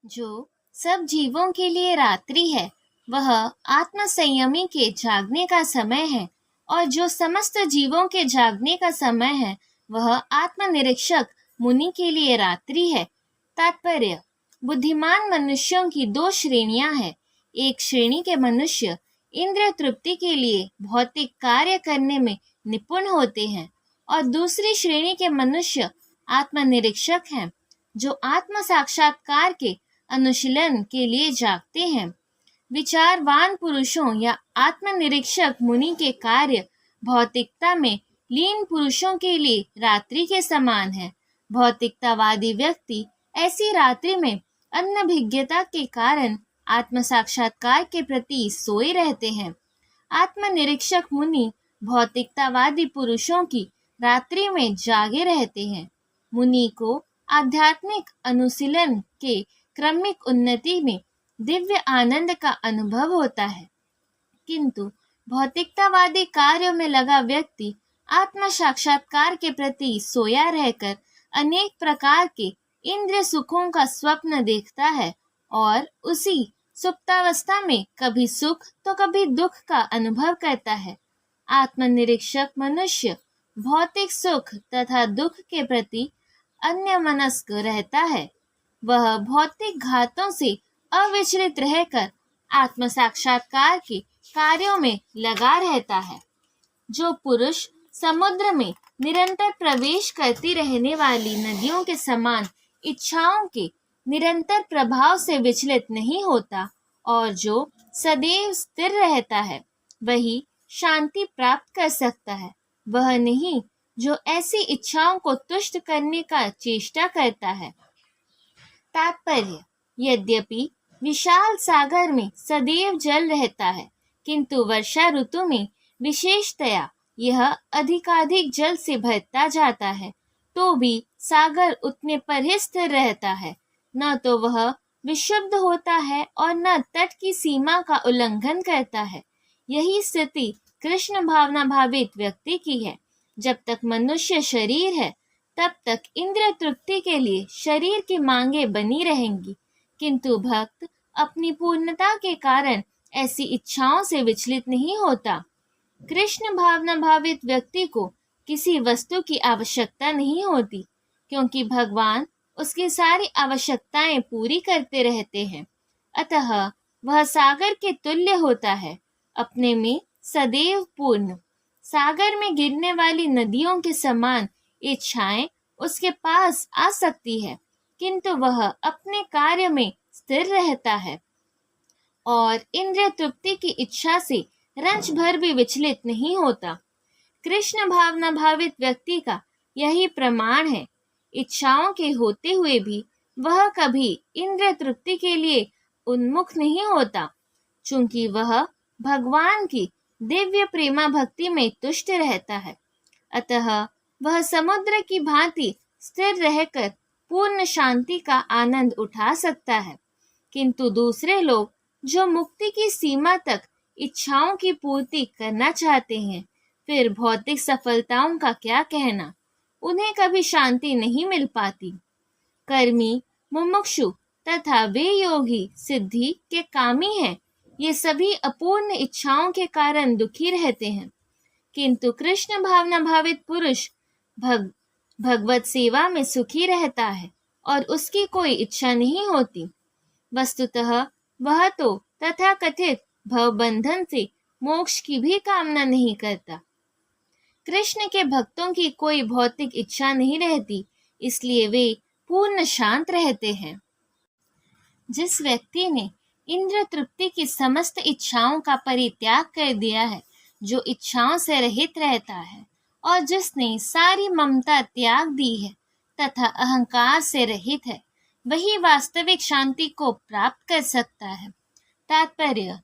जो सब जीवों के लिए रात्रि है, वह आत्म संयमी के जागने का समय है, और जो समस्त जीवों के जागने का समय है, वह आत्मनिरीक्षक मुनि के लिए रात्रि है। तात्पर्य: बुद्धिमान मनुष्यों की दो श्रेणियां हैं। एक श्रेणी के मनुष्य इंद्रिय तृप्ति के लिए भौतिक कार्य करने में निपुण होते हैं, और दूसरी श्रेणी के मनुष्य आत्मनिरीक्षक हैं, जो आत्म साक्षात्कार के अनुशीलन के लिए जागते हैं। विचारवान पुरुषों या आत्मनिरीक्षक मुनि के कार्य भौतिकता में लीन पुरुषों के लिए रात्रि के समान है। भौतिकतावादी व्यक्ति ऐसी रात्रि में अनभिज्ञता के कारण आत्म साक्षात्कार के प्रति सोए रहते हैं। आत्मनिरीक्षक मुनि भौतिकतावादी पुरुषों की रात्रि में जागे रहते हैं। मुनि को आध्यात्मिक अनुशीलन के क्रमिक उन्नति में दिव्य आनंद का अनुभव होता है, किंतु भौतिकतावादी कार्यों में लगा व्यक्ति आत्म साक्षात्कार के प्रति सोया रहकर अनेक प्रकार के इंद्रिय सुखों का स्वप्न देखता है, और उसी सुप्तावस्था में कभी सुख तो कभी दुख का अनुभव करता है। आत्मनिरीक्षक मनुष्य भौतिक सुख तथा दुख के प्रति अन्यमनस्क रहता है। वह भौतिक घातों से अविचलित रहकर आत्म साक्षात्कार के कार्यों में लगा रहता है। जो पुरुष समुद्र में निरंतर प्रवेश करती रहने वाली नदियों के समान इच्छाओं के निरंतर प्रभाव से विचलित नहीं होता, और जो सदैव स्थिर रहता है, वही शांति प्राप्त कर सकता है। वह नहीं जो ऐसी इच्छाओं को तुष्ट करने का चेष्टा करता है। तात्पर्य: यद्यपि विशाल सागर में सदैव जल रहता है, किंतु वर्षा ऋतु में विशेषतया यह अधिकाधिक जल से भरता जाता है, तो भी सागर उतने पर ही स्थिर रहता है। न तो वह विशुद्ध होता है और न तट की सीमा का उल्लंघन करता है। यही स्थिति कृष्ण भावना भावित व्यक्ति की है। जब तक मनुष्य शरीर है, तब तक इंद्रिय तृप्ति के लिए शरीर की मांगे बनी रहेंगी, किंतु भक्त अपनी पूर्णता के कारण ऐसी इच्छाओं से विचलित नहीं होता। कृष्ण भावना भावित व्यक्ति को किसी वस्तु की आवश्यकता नहीं होती, क्योंकि भगवान उसकी सारी आवश्यकताएं पूरी करते रहते हैं। अतः वह सागर के तुल्य होता है, अपने में सदैव पूर्ण। सागर में गिरने वाली नदियों के समान इच्छाएं उसके पास आ सकती है, किंतु वह अपने कार्य में स्थिर रहता है और इंद्रिय तृप्ति की इच्छा से रंच भर भी विचलित नहीं होता। कृष्ण भावना भावित व्यक्ति का यही प्रमाण है। इच्छाओं के होते हुए भी वह कभी इंद्रिय तृप्ति के लिए उन्मुख नहीं होता, चूंकि वह भगवान की दिव्य प्रेमा भक्ति में तुष्ट रहता है। अतः वह समुद्र की भांति स्थिर रहकर पूर्ण शांति का आनंद उठा सकता है। किंतु दूसरे लोग जो मुक्ति की सीमा तक इच्छाओं की पूर्ति करना चाहते हैं, फिर भौतिक सफलताओं का क्या कहना, उन्हें कभी शांति नहीं मिल पाती। कर्मी, मुमुक्षु तथा वे योगी सिद्धि के कामी हैं, ये सभी अपूर्ण इच्छाओं के कारण दुखी रहते हैं। किंतु कृष्ण भावना भावित पुरुष भगवत सेवा में सुखी रहता है और उसकी कोई इच्छा नहीं होती। वस्तुतः वह तो तथाकथित भवबंधन से मोक्ष की भी कामना नहीं करता। कृष्ण के भक्तों की कोई भौतिक इच्छा नहीं रहती, इसलिए वे पूर्ण शांत रहते हैं। जिस व्यक्ति ने इंद्रिय तृप्ति की समस्त इच्छाओं का परित्याग कर दिया है, जो इच्छाओं से रहित रहता है, और जिसने सारी ममता त्याग दी है तथा अहंकार से रहित है, वही वास्तविक शांति को प्राप्त कर सकता है। तात्पर्य: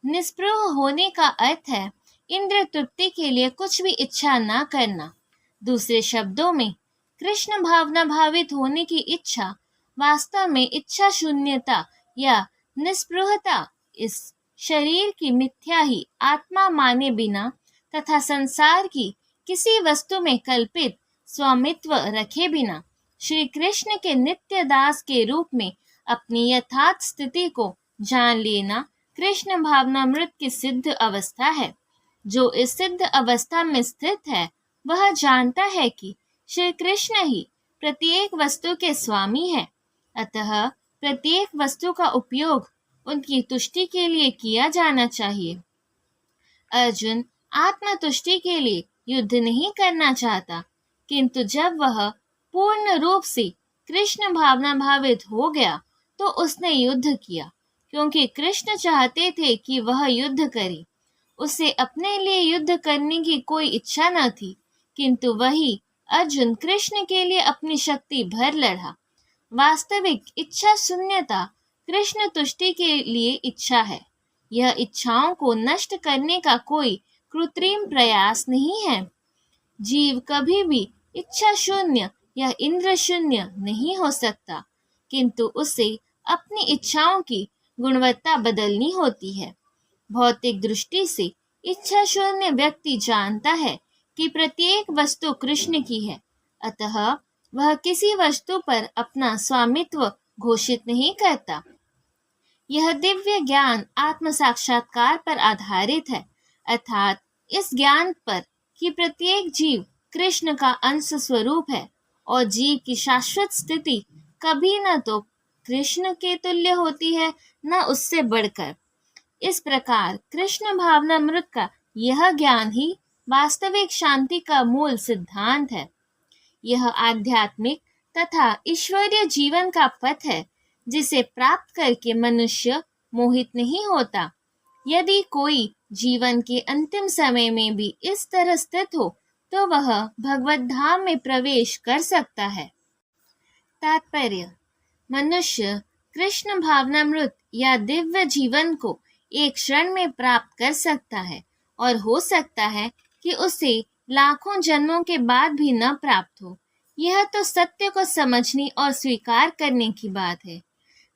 निस्पृह होने का अर्थ है इंद्रिय तृप्ति के लिए कुछ भी इच्छा न करना। दूसरे शब्दों में, कृष्ण भावना भावित होने की इच्छा वास्तव में इच्छा शून्यता या निस्पृहता, इस शरीर की मिथ्या ही आत्मा माने बिना तथा संसार की किसी वस्तु में कल्पित स्वामित्व रखे बिना श्री कृष्ण के नित्य दास के रूप में अपनी यथार्थ स्थिति को जान लेना कृष्ण भावनामृत की सिद्ध अवस्था है। जो इस सिद्ध अवस्था में स्थित है वह जानता है कि श्री कृष्ण ही प्रत्येक वस्तु के स्वामी है, अतः प्रत्येक वस्तु का उपयोग उनकी तुष्टि के लिए किया जाना चाहिए। अर्जुन आत्मतुष्टि के लिए युद्ध नहीं करना चाहता, किंतु जब वह पूर्ण रूप से कृष्ण भावना भावित हो गया तो उसने युद्ध किया, क्योंकि कृष्ण चाहते थे कि वह युद्ध करे। उसे अपने लिए युद्ध करने की कोई इच्छा न थी, किंतु वही अर्जुन कृष्ण के लिए अपनी शक्ति भर लड़ा। वास्तविक इच्छा शून्यता कृष्ण तुष्टि के लिए इच्छा है। यह इच्छाओं को नष्ट करने का कोई कृत्रिम प्रयास नहीं है। जीव कभी भी इच्छा शून्य या इंद्र शून्य नहीं हो सकता, किंतु उसे अपनी इच्छाओं की गुणवत्ता बदलनी होती है। भौतिक दृष्टि से इच्छा शून्य व्यक्ति जानता है कि प्रत्येक वस्तु कृष्ण की है, अतः वह किसी वस्तु पर अपना स्वामित्व घोषित नहीं करता। यह दिव्य ज्ञान आत्म साक्षात्कार पर आधारित है, अर्थात इस ज्ञान पर कि प्रत्येक जीव कृष्ण का अंश स्वरूप है और जीव की शाश्वत स्थिति कभी न तो कृष्ण के तुल्य होती है न उससे बढ़कर। इस प्रकार कृष्ण भावनामृत का यह ज्ञान ही वास्तविक शांति का मूल सिद्धांत है। यह आध्यात्मिक तथा ईश्वरीय जीवन का पथ है, जिसे प्राप्त करके मनुष्य मोहित नहीं होता। यदि कोई जीवन के अंतिम समय में भी इस तरह स्थित हो तो वह भगवत धाम में प्रवेश कर सकता है। तात्पर्य: मनुष्य कृष्ण भावनामृत या दिव्य जीवन को एक क्षण में प्राप्त कर सकता है और हो सकता है कि उसे लाखों जन्मों के बाद भी न प्राप्त हो। यह तो सत्य को समझने और स्वीकार करने की बात है।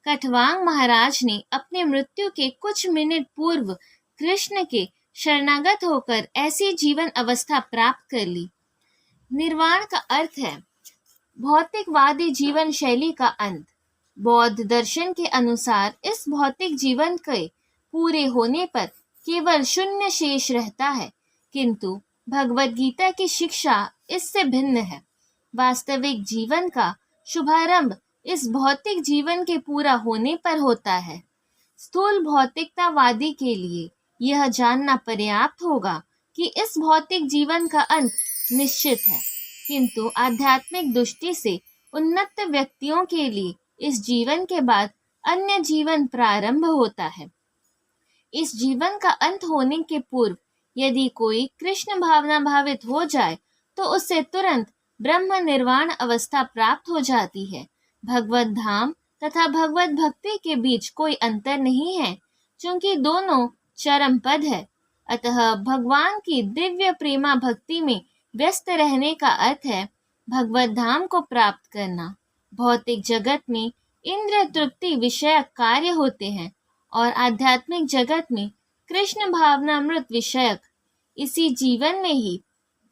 कठवांग महाराज ने अपने मृत्यु के कुछ मिनट पूर्व कृष्ण के शरणागत होकर ऐसी जीवन अवस्था प्राप्त कर ली। निर्वाण का अर्थ है भौतिकवादी जीवन शैली का अंत। बौद्ध दर्शन के अनुसार इस भौतिक जीवन के पूरे होने पर केवल शून्य शेष रहता है, किंतु भगवद गीता की शिक्षा इससे भिन्न है। वास्तविक जीवन का शुभारंभ इस भौतिक जीवन के पूरा होने पर होता है। स्थूल भौतिकतावादी के लिए यह जानना पर्याप्त होगा कि इस भौतिक जीवन का अंत निश्चित है, किंतु आध्यात्मिक दृष्टि से उन्नत व्यक्तियों के लिए इस जीवन के बाद अन्य जीवन प्रारंभ होता है। इस जीवन का अंत होने के पूर्व यदि कोई कृष्ण भावना भावित हो जाए तो उससे तुरंत ब्रह्म निर्वाण अवस्था प्राप्त हो जाती है। भगवत धाम तथा भगवत भक्ति के बीच कोई अंतर नहीं है, क्योंकि दोनों चरम पद है। अतः भगवान की दिव्य प्रेमा भक्ति में व्यस्त रहने का अर्थ है भगवत धाम को प्राप्त करना। भौतिक जगत में इंद्रिय तृप्ति विषयक कार्य होते हैं और आध्यात्मिक जगत में कृष्ण भावनामृत विषयक। इसी जीवन में ही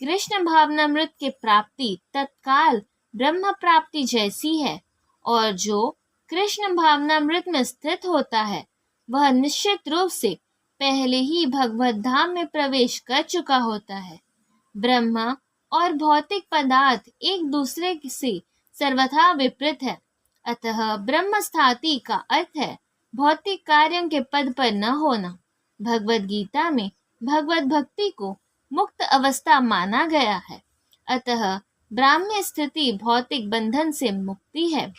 कृष्ण भावनामृत के प्राप्ति तत्काल ब्रह्म प्राप्ति जैसी है, और जो कृष्ण भावनामृत में स्थित होता है वह निश्चित रूप से पहले ही भगवत धाम में प्रवेश कर चुका होता है। ब्रह्म और भौतिक पदार्थ एक दूसरे से सर्वथा विपरीत है, अतः ब्रह्म स्थाति का अर्थ है भौतिक कार्यों के पद पर न होना। भगवत गीता में भगवत भक्ति को मुक्त अवस्था माना गया है, अतः ब्राह्म्य स्थिति भौतिक बंधन से मुक्ति है।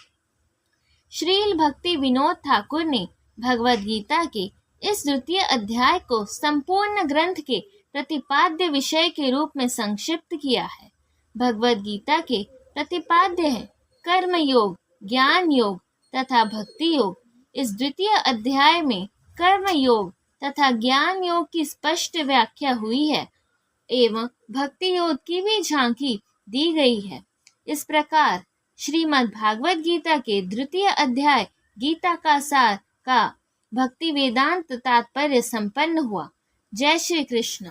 श्रील भक्ति विनोद ठाकुर ने भगवत गीता के इस द्वितीय अध्याय को संपूर्ण ग्रंथ के प्रतिपाद्य विषय के रूप में संक्षिप्त किया है। भगवत गीता के प्रतिपाद्य है कर्म योग, ज्ञान योग तथा भक्ति योग। इस द्वितीय अध्याय में कर्म योग तथा ज्ञान योग की स्पष्ट व्याख्या हुई है एवं भक्ति योग की भी झांकी दी गई है। इस प्रकार श्रीमद् भागवत गीता के द्वितीय अध्याय गीता का सार का भक्ति वेदांत तात्पर्य संपन्न हुआ। जय श्री कृष्ण।